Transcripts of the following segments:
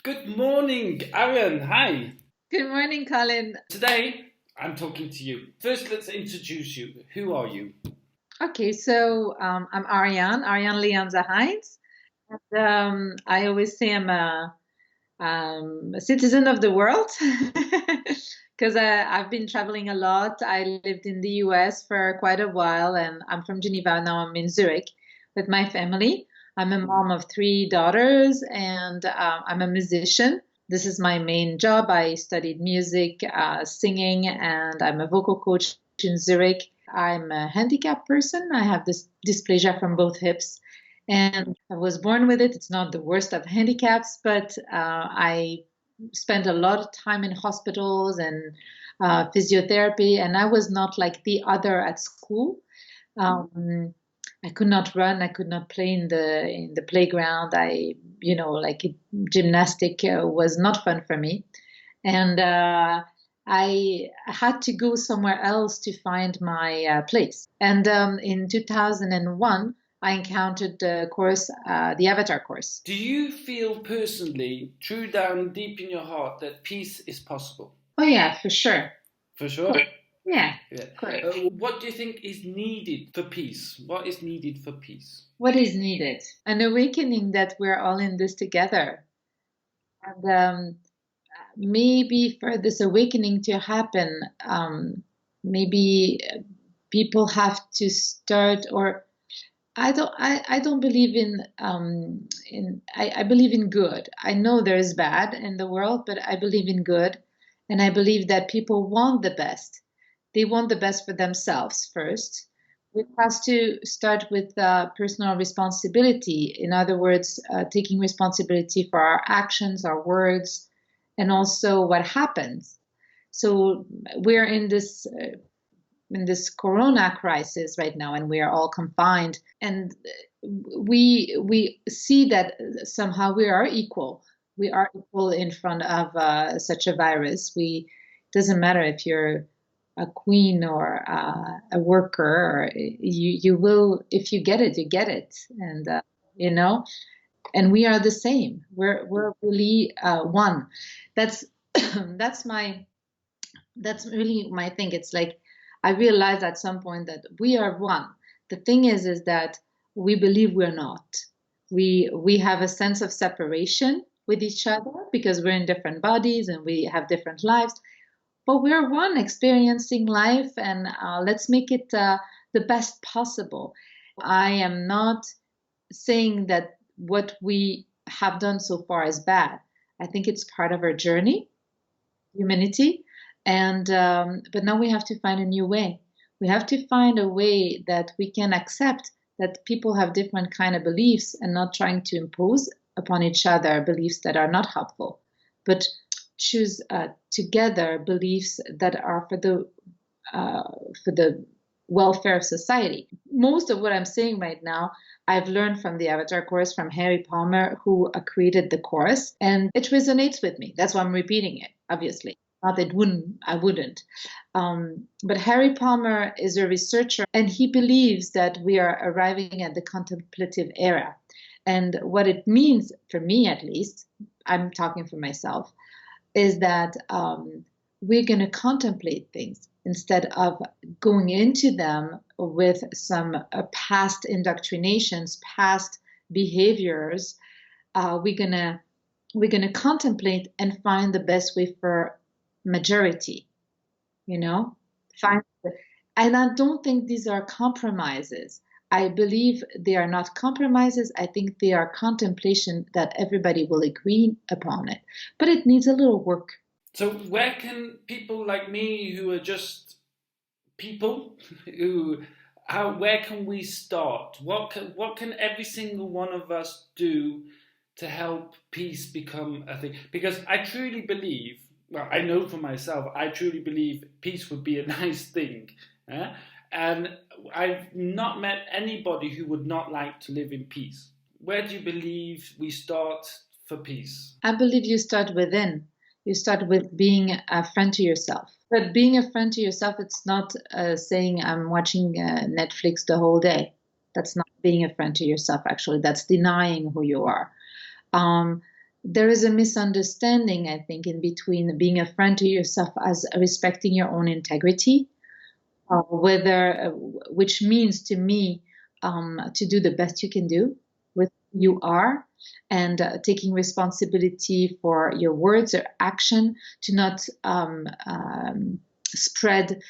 Good morning, Ariane. Hi. Good morning, Colin. Today I'm talking to you. First, let's introduce you. Who are you? Okay, I'm Ariane Leanza Heinz. I always say I'm a citizen of the world because I've been traveling a lot. I lived in the US for quite a while, and I'm from Geneva. Now I'm in Zurich with my family. I'm a mom of three daughters, and I'm a musician. This is my main job. I studied music, singing, and I'm a vocal coach in Zurich. I'm a handicapped person. I have this dysplasia from both hips, and I was born with it. It's not the worst of handicaps, but I spent a lot of time in hospitals and physiotherapy, and I was not like the other at school. Um, I could not run. I could not play in the playground. Like gymnastic was not fun for me, and I had to go somewhere else to find my place. And in 2001, I encountered the course, the Avatar course. Do you feel personally, true down deep in your heart, that peace is possible? Oh yeah, for sure. For sure. Yeah, Yeah. correct. What do you think is needed for peace? What is needed for peace? What is needed? An awakening that we're all in this together. And maybe for this awakening to happen, maybe people have to start, or I don't believe I believe in good. I know there's bad in the world, but I believe in good, and I believe that people want the best. They want the best for themselves first. It has to start with personal responsibility. In other words, taking responsibility for our actions, our words, and also what happens. So we're in this corona crisis right now, and we are all confined, and we see that somehow we are equal in front of such a virus. We Doesn't matter if you're a queen or a worker, or you will, if you get it, you get it. And you know and we are the same. We're really one. That's that's my that's really my thing. It's like I realized at some point that we are one. The thing is that we believe we're not. We have a sense of separation with each other because we're in different bodies and we have different lives, but we're one experiencing life, and let's make it the best possible. I am not saying that what we have done so far is bad. I think it's part of our journey, humanity, and but now we have to find a new way. We have to find a way that we can accept that people have different kind of beliefs, and not trying to impose upon each other beliefs that are not helpful, but choose together beliefs that are uh, for the welfare of society. Most of what I'm saying right now, I've learned from the Avatar course from Harry Palmer, who created the course, and it resonates with me. That's why I'm repeating it, obviously. Not that I wouldn't. But Harry Palmer is a researcher, and he believes that we are arriving at the contemplative era. And what it means, for me at least, I'm talking for myself, is that we're going to contemplate things instead of going into them with some past indoctrinations, past behaviors. We're gonna contemplate and find the best way for majority. You know, find, and I don't think these are compromises. I believe they are not compromises. I think they are contemplation that everybody will agree upon it, but it needs a little work. So, where can people like me who are just people who where can we start? What can every single one of us do to help peace become a thing? Because I truly believe, well, I know for myself, I truly believe peace would be a nice thing. eh? And I've not met anybody who would not like to live in peace. Where do you believe we start for peace? I believe you start within. You start with being a friend to yourself. But being a friend to yourself, it's not saying I'm watching Netflix the whole day. That's not being a friend to yourself, actually. That's denying who you are. Um, there is a misunderstanding, I think, in between being a friend to yourself as respecting your own integrity, whether which means to me to do the best you can do with who you are, and taking responsibility for your words or action, to not spread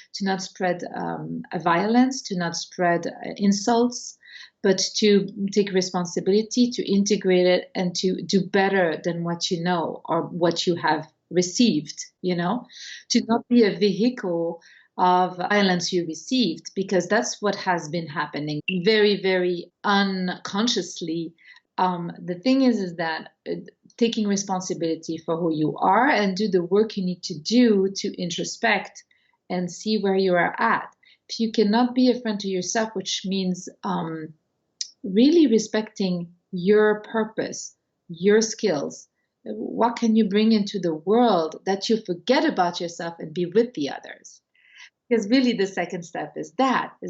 violence, to not spread insults, but to take responsibility, to integrate it, and to do better than what you know or what you have received, to not be a vehicle of violence you received, because that's what has been happening very, very unconsciously. The thing is that taking responsibility for who you are and do the work you need to do to introspect and see where you are at. If you cannot be a friend to yourself, which means really respecting your purpose, your skills, what can you bring into the world that you forget about yourself and be with the others? Because really the second step is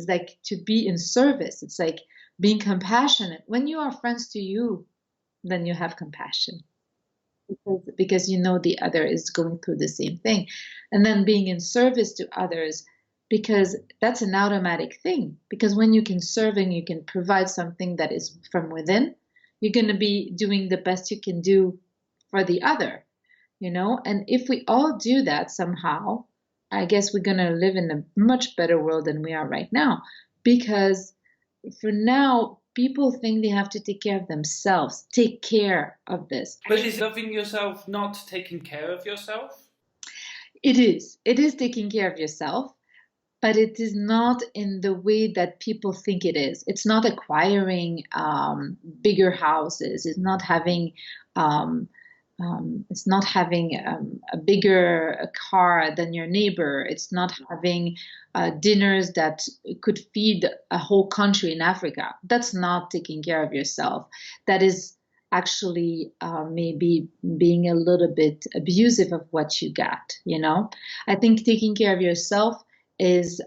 like to be in service. It's like being compassionate. When you are friends to you, then you have compassion because you know the other is going through the same thing. And then being in service to others, because that's an automatic thing. Because when you can serve and you can provide something that is from within, you're going to be doing the best you can do for the other, And if we all do that somehow, I guess we're going to live in a much better world than we are right now. Because for now, people think they have to take care of themselves, take care of this. But is loving yourself not taking care of yourself? It is. It is taking care of yourself, but it is not in the way that people think it is. It's not acquiring bigger houses. It's not having a bigger car than your neighbor. It's not having dinners that could feed a whole country in Africa. That's not taking care of yourself. That is actually maybe being a little bit abusive of what you got, I think taking care of yourself is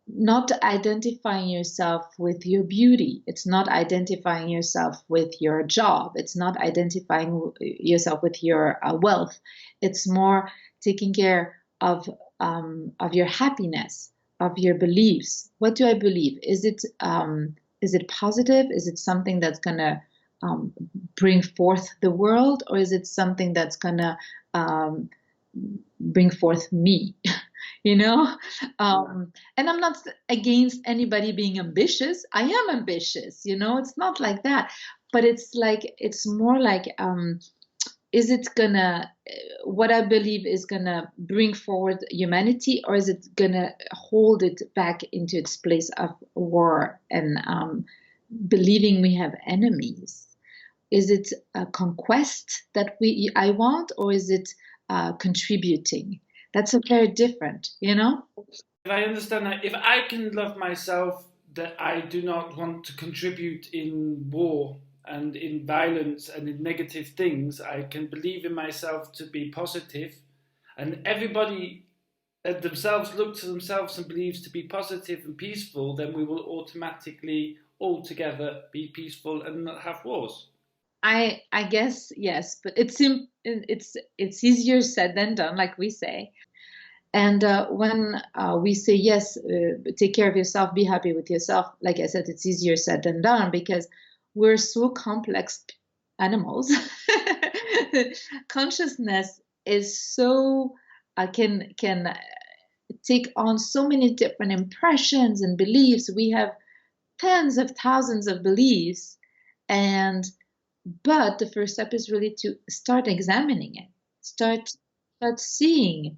not identifying yourself with your beauty. It's not identifying yourself with your job. It's not identifying yourself with your wealth. It's more taking care of your happiness, of your beliefs. What do I believe? Is it positive? Is it something that's gonna bring forth the world, or is it something that's gonna bring forth me? And I'm not against anybody being ambitious. I am ambitious, it's not like that, but it's more like, is it gonna, what I believe is gonna bring forward humanity, or is it gonna hold it back into its place of war and believing we have enemies? Is it a conquest that I want, or is it contributing? That's a very different, If I understand that, if I can love myself, that I do not want to contribute in war and in violence and in negative things, I can believe in myself to be positive, and everybody themselves look to themselves and believes to be positive and peaceful, then we will automatically all together be peaceful and not have wars. I guess yes, but it's easier said than done, like we say. And when we say yes, take care of yourself, be happy with yourself, like I said, it's easier said than done because we're so complex animals. Consciousness is so can take on so many different impressions and beliefs. We have tens of thousands of beliefs, but the first step is really to start examining it, start seeing.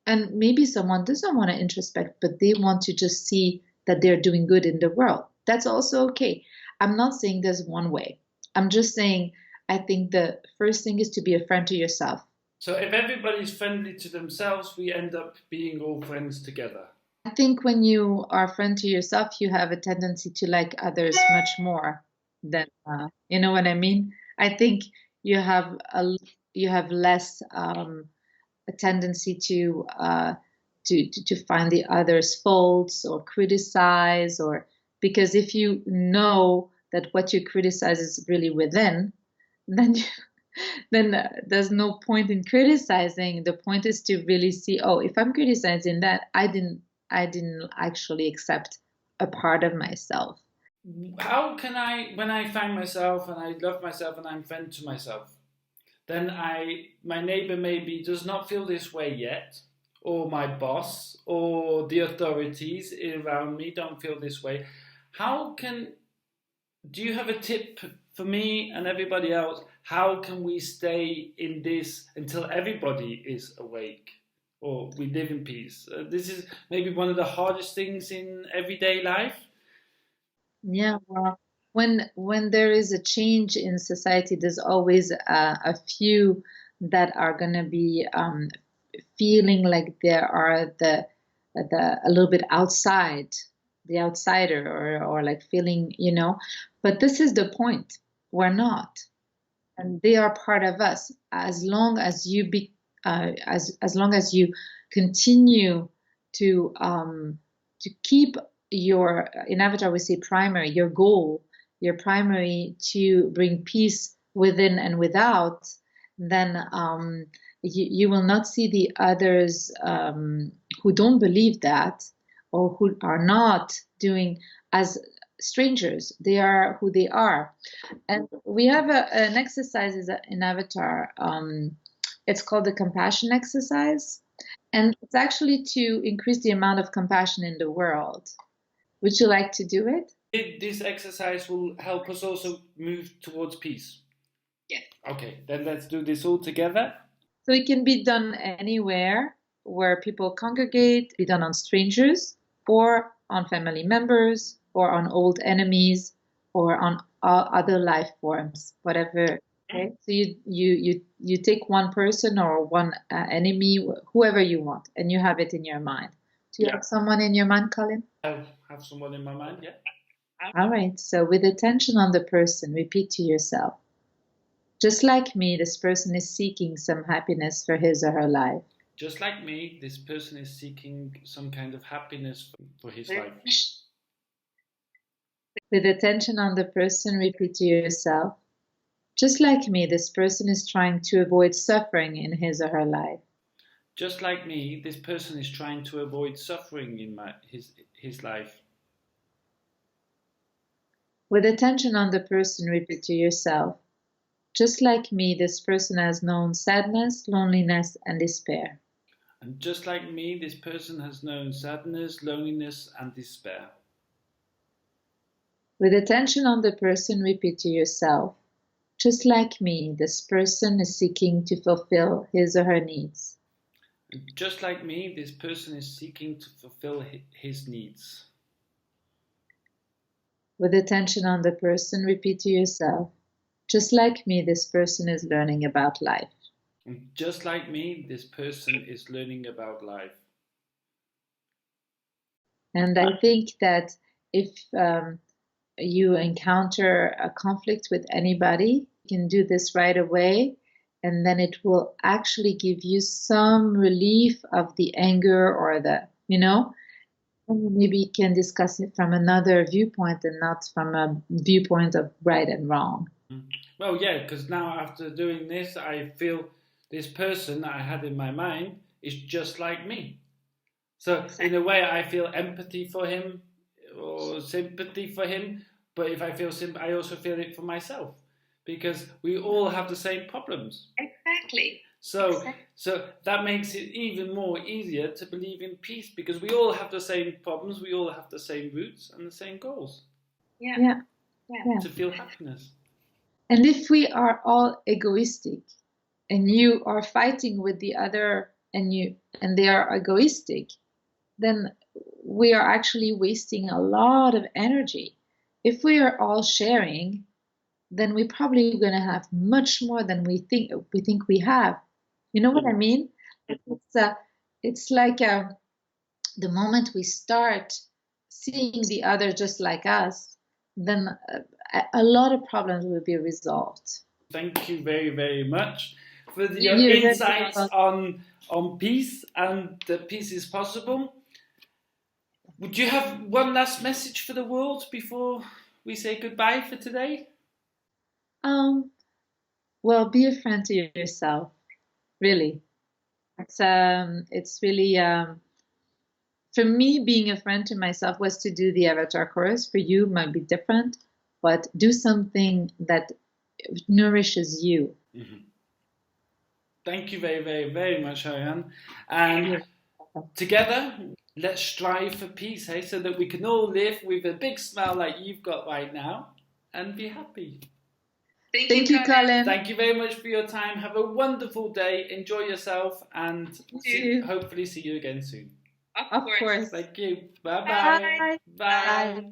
And maybe someone doesn't want to introspect, but they want to just see that they're doing good in the world. That's also okay. I'm not saying there's one way. I'm just saying I think the first thing is to be a friend to yourself. So if everybody's friendly to themselves, we end up being all friends together. I think when you are a friend to yourself, you have a tendency to like others much more than, you know what I mean? I think you have less a tendency to find the other's faults or criticize, or because if you know that what you criticize is really within, then then there's no point in criticizing. The point is to really see, oh, if I'm criticizing that, I didn't actually accept a part of myself. How can I, when I find myself and I love myself and I'm friend to myself, then my neighbor maybe does not feel this way yet, or my boss or the authorities around me don't feel this way. How can Do you have a tip for me and everybody else? How can we stay in this until everybody is awake or we live in peace? This is maybe one of the hardest things in everyday life. Yeah, well, when there is a change in society, there's always a few that are going to be feeling like they are the a little bit outside, the outsider, or like feeling, But this is the point. We're not, and they are part of us. As long as as long as you continue to keep your, in Avatar we say primary, your primary to bring peace within and without, then you will not see the others who don't believe that, or who are not doing, as strangers. They are who they are. And we have an exercise in Avatar. It's called the compassion exercise. And it's actually to increase the amount of compassion in the world. Would you like to do it? This exercise will help us also move towards peace. Yes. Okay, then let's do this all together. So it can be done anywhere where people congregate, be done on strangers, or on family members, or on old enemies, or on other life forms, whatever. Okay, so you take one person or one enemy, whoever you want, and you have it in your mind. Do you Yeah, have someone in your mind, Colin? I have someone in my mind. Yeah. All right, so with attention on the person, repeat to yourself. Just like me, this person is seeking some happiness for his or her life. Just like me, this person is seeking some kind of happiness for his life. With attention on the person, repeat to yourself. Just like me, this person is trying to avoid suffering in his or her life. Just like me, this person is trying to avoid suffering in his life. With attention on the person, repeat to yourself. Just like me, this person has known sadness, loneliness, and despair. And just like me, this person has known sadness, loneliness, and despair. With attention on the person, repeat to yourself. Just like me, this person is seeking to fulfill his or her needs. And just like me, this person is seeking to fulfill his needs. With attention on the person, repeat to yourself. Just like me, this person is learning about life. And just like me, this person is learning about life. And I think that if you encounter a conflict with anybody, you can do this right away, and then it will actually give you some relief of the anger or and maybe you can discuss it from another viewpoint and not from a viewpoint of right and wrong. Well, yeah, because now after doing this, I feel this person I had in my mind is just like me. So in a way, I feel empathy for him or sympathy for him. But if I feel I also feel it for myself because we all have the same problems. Exactly. So so that makes it even more easier to believe in peace because we all have the same problems, we all have the same roots and the same goals. Yeah. Yeah. Yeah. To feel happiness. And if we are all egoistic and you are fighting with the other and they are egoistic, then we are actually wasting a lot of energy. If we are all sharing, then we're probably going to have much more than we think we have. You know what I mean? It's like the moment we start seeing the other just like us, then a lot of problems will be resolved. Thank you very, very much for your You're very insights welcome. on peace and that peace is possible. Would you have one last message for the world before we say goodbye for today? Um, Well, be a friend to yourself, really. It's really for me, being a friend to myself was to do the Avatar course. For you, might be different, but do something that nourishes you. Mhm. Thank you very, very, very much, Ariane. And You're welcome. together, let's strive for peace, hey, so that we can all live with a big smile like you've got right now and be happy. Thank you, Colin. Thank you very much for your time. Have a wonderful day. Enjoy yourself and hopefully see you again soon. Of course. Thank you. Bye-bye. Bye. Bye. Bye.